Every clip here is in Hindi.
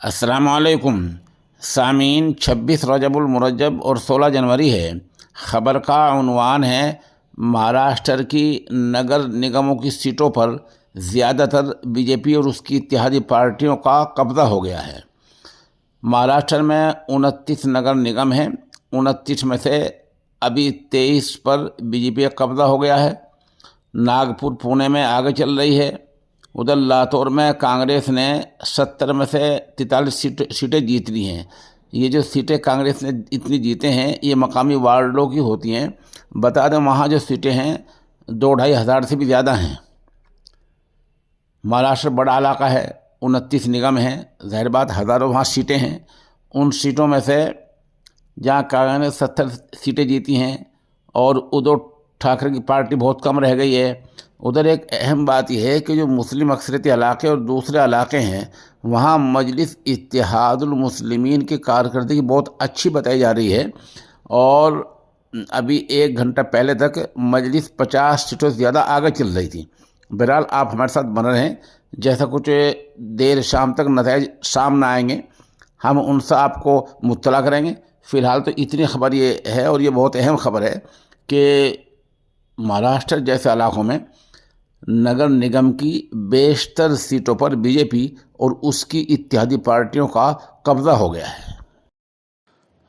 अस्सलामुअलैकुम सामीन। 26 रजबुल मुरज्जब और 16 जनवरी है। ख़बर का उन्वान है महाराष्ट्र की नगर निगमों की सीटों पर ज़्यादातर बीजेपी और उसकी इत्तेहादी पार्टियों का कब्ज़ा हो गया है। महाराष्ट्र में 29 नगर निगम हैं। 29 में से अभी 23 पर बीजेपी का कब्ज़ा हो गया है। नागपुर पुणे में आगे चल रही है। उधर लातूर में कांग्रेस ने 70 में से 43 सीटें जीत ली हैं। ये जो सीटें कांग्रेस ने इतनी जीते हैं ये मकामी वार्डों की होती हैं। बता दें वहाँ जो सीटें हैं 2-2.5 हज़ार से भी ज़्यादा हैं। महाराष्ट्र बड़ा इलाका है, 29 निगम हैं, ज़ाहिर बात हज़ारों वहाँ सीटें हैं। उन सीटों में से जहाँ कांग्रेस ने 70 सीटें जीती हैं और उद्धव ठाकरे की पार्टी बहुत कम रह गई है। उधर एक अहम बात यह है कि जो मुस्लिम अक्सरियती इलाके और दूसरे इलाके हैं वहाँ मजलिस इत्तेहादुल मुस्लिमीन की कारकर्दगी बहुत अच्छी बताई जा रही है। और अभी 1 घंटा पहले तक मजलिस 50 सीटों से ज़्यादा आगे चल रही थी। बहरहाल आप हमारे साथ बने रहें, जैसा कुछ देर शाम तक नतीजे सामने आएंगे हम उनसे आपको मुत्तला करेंगे। फ़िलहाल तो इतनी खबर ये है और ये बहुत अहम खबर है कि महाराष्ट्र जैसे इलाकों में नगर निगम की बेशतर सीटों पर बीजेपी और उसकी इत्तेहादी पार्टियों का कब्जा हो गया है।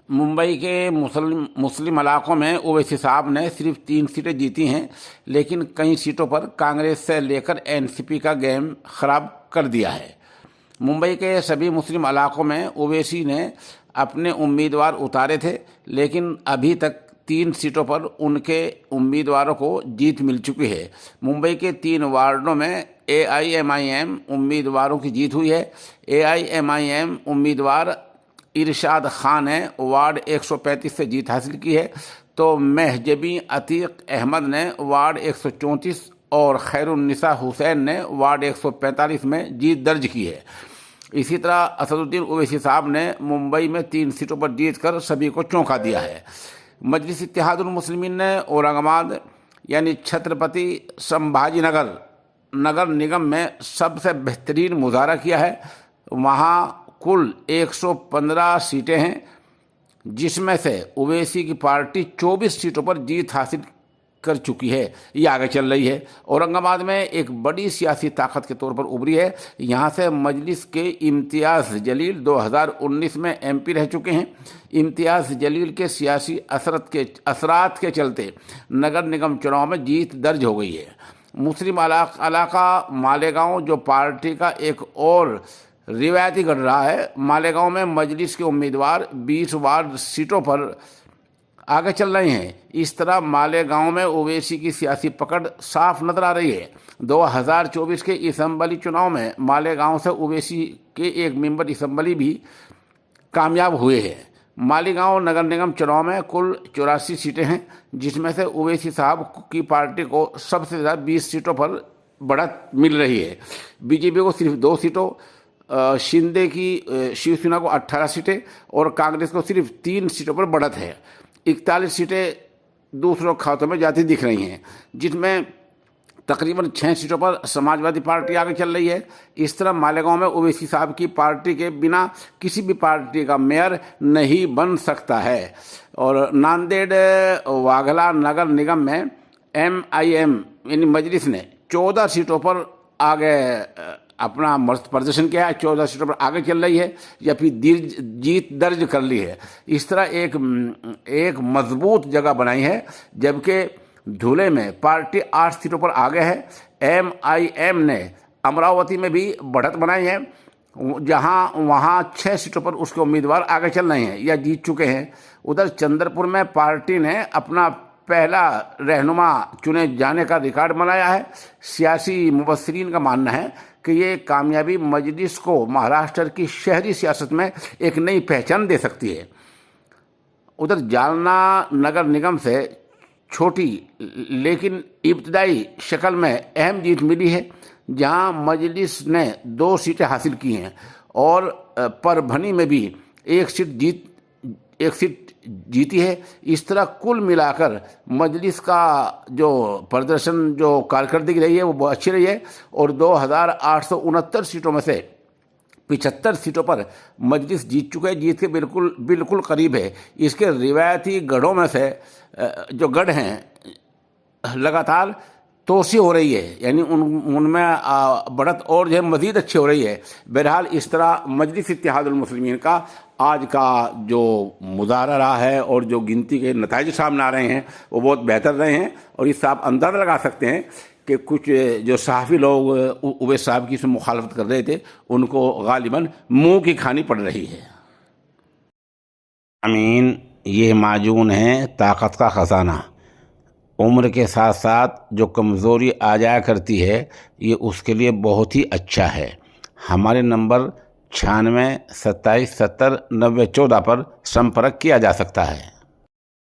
मुंबई के मुस्लिम इलाकों में ओवैसी साहब ने सिर्फ 3 सीटें जीती हैं, लेकिन कई सीटों पर कांग्रेस से लेकर एनसीपी का गेम खराब कर दिया है। मुंबई के सभी मुस्लिम इलाकों में ओवैसी ने अपने उम्मीदवार उतारे थे, लेकिन अभी तक 3 सीटों पर उनके उम्मीदवारों को जीत मिल चुकी है। मुंबई के 3 वार्डों में AIMIM उम्मीदवारों की जीत हुई है। AIMIM उम्मीदवार इरशाद खान ने वार्ड 135 से जीत हासिल की है, तो महजबी अतीक अहमद ने वार्ड 134 और खैरुन्निसा हुसैन ने वार्ड 145 में जीत दर्ज की है। इसी तरह असदुद्दीन ओवैसी साहब ने मुंबई में 3 सीटों पर जीतकर सभी को चौंका दिया है। मजलिस इत्तेहादुल मुस्लिमीन ने औरंगाबाद यानी छत्रपति संभाजी नगर निगम में सबसे बेहतरीन मुजाहरा किया है। वहाँ कुल 115 सीटें हैं, जिसमें से ओवैसी की पार्टी 24 सीटों पर जीत हासिल कर चुकी है। ये आगे चल रही है। औरंगाबाद में एक बड़ी सियासी ताकत के तौर पर उभरी है। यहाँ से मजलिस के इम्तियाज़ जलील 2019 में MP रह चुके हैं। इम्तियाज़ जलील के सियासी असरात के चलते नगर निगम चुनाव में जीत दर्ज हो गई है। मुस्लिम इलाका मालेगांव जो पार्टी का एक और रिवायती गढ़ रहा है, मालेगांव में मजलिस के उम्मीदवार 20 वार्ड सीटों पर आगे चल रहे हैं। इस तरह मालेगांव में ओवैसी की सियासी पकड़ साफ नजर आ रही है। 2024 के असम्बली चुनाव में मालेगांव से ओवैसी के एक मेंबर असम्बली भी कामयाब हुए हैं। मालेगांव नगर निगम चुनाव में कुल 84 सीटें हैं, जिसमें से ओवैसी साहब की पार्टी को सबसे ज़्यादा 20 सीटों पर बढ़त मिल रही है। बीजेपी को सिर्फ 2 सीटों, शिंदे की शिवसेना को 18 सीटें और कांग्रेस को सिर्फ 3 सीटों पर बढ़त है। 41 सीटें दूसरों खातों में जाती दिख रही हैं, जिसमें तकरीबन 6 सीटों पर समाजवादी पार्टी आगे चल रही है। इस तरह मालेगांव में ओवैसी साहब की पार्टी के बिना किसी भी पार्टी का मेयर नहीं बन सकता है। और नांदेड़ वाघला नगर निगम में MIM यानी मजलिस ने 14 सीटों पर आगे अपना प्रदर्शन किया है, 14 सीटों पर आगे चल रही है या फिर जीत दर्ज कर ली है। इस तरह एक मजबूत जगह बनाई है, जबकि धुले में पार्टी 8 सीटों पर आगे है। MIM ने अमरावती में भी बढ़त बनाई है, वहाँ 6 सीटों पर उसके उम्मीदवार आगे चल रहे हैं या जीत चुके हैं। उधर चंद्रपुर में पार्टी ने अपना पहला रहनुमा चुने जाने का रिकॉर्ड बनाया है। सियासी मुबस्सिरीन का मानना है कि ये कामयाबी मजलिस को महाराष्ट्र की शहरी सियासत में एक नई पहचान दे सकती है। उधर जालना नगर निगम से छोटी लेकिन इब्तदाई शक्ल में अहम जीत मिली है, जहां मजलिस ने 2 सीटें हासिल की हैं और परभनी में भी एक सीट जीती है। इस तरह कुल मिलाकर मजलिस का जो प्रदर्शन जो कारकर्दगी रही है वो बहुत अच्छी रही है और 2869 सीटों में से 75 सीटों पर मजलिस जीत चुका है, जीत के बिल्कुल बिल्कुल करीब है। इसके रिवायती गढ़ों में से जो गढ़ हैं लगातार तोसी हो रही है, यानी उनमें बढ़त और जो है मज़ीद अच्छी हो रही है। बहरहाल इस तरह मजलिस इत्तेहादुल मुस्लिमीन का आज का जो मुज़ाहरा रहा है और जो गिनती के नतीजे सामने आ रहे हैं वो बहुत बेहतर रहे हैं। और इससे आप अंदाज़ा लगा सकते हैं कि कुछ जो सहाफ़ी लोग उवैस साहब की इसमें मुखालफत कर रहे थे उनको गालिबन मुँह की खानी पड़ रही है। अमीन, ये माजून है ताकत का ख़जाना। उम्र के साथ साथ जो कमज़ोरी आ जाया करती है ये उसके लिए बहुत ही अच्छा है। हमारे नंबर 96 27 70 90 14 पर संपर्क किया जा सकता है।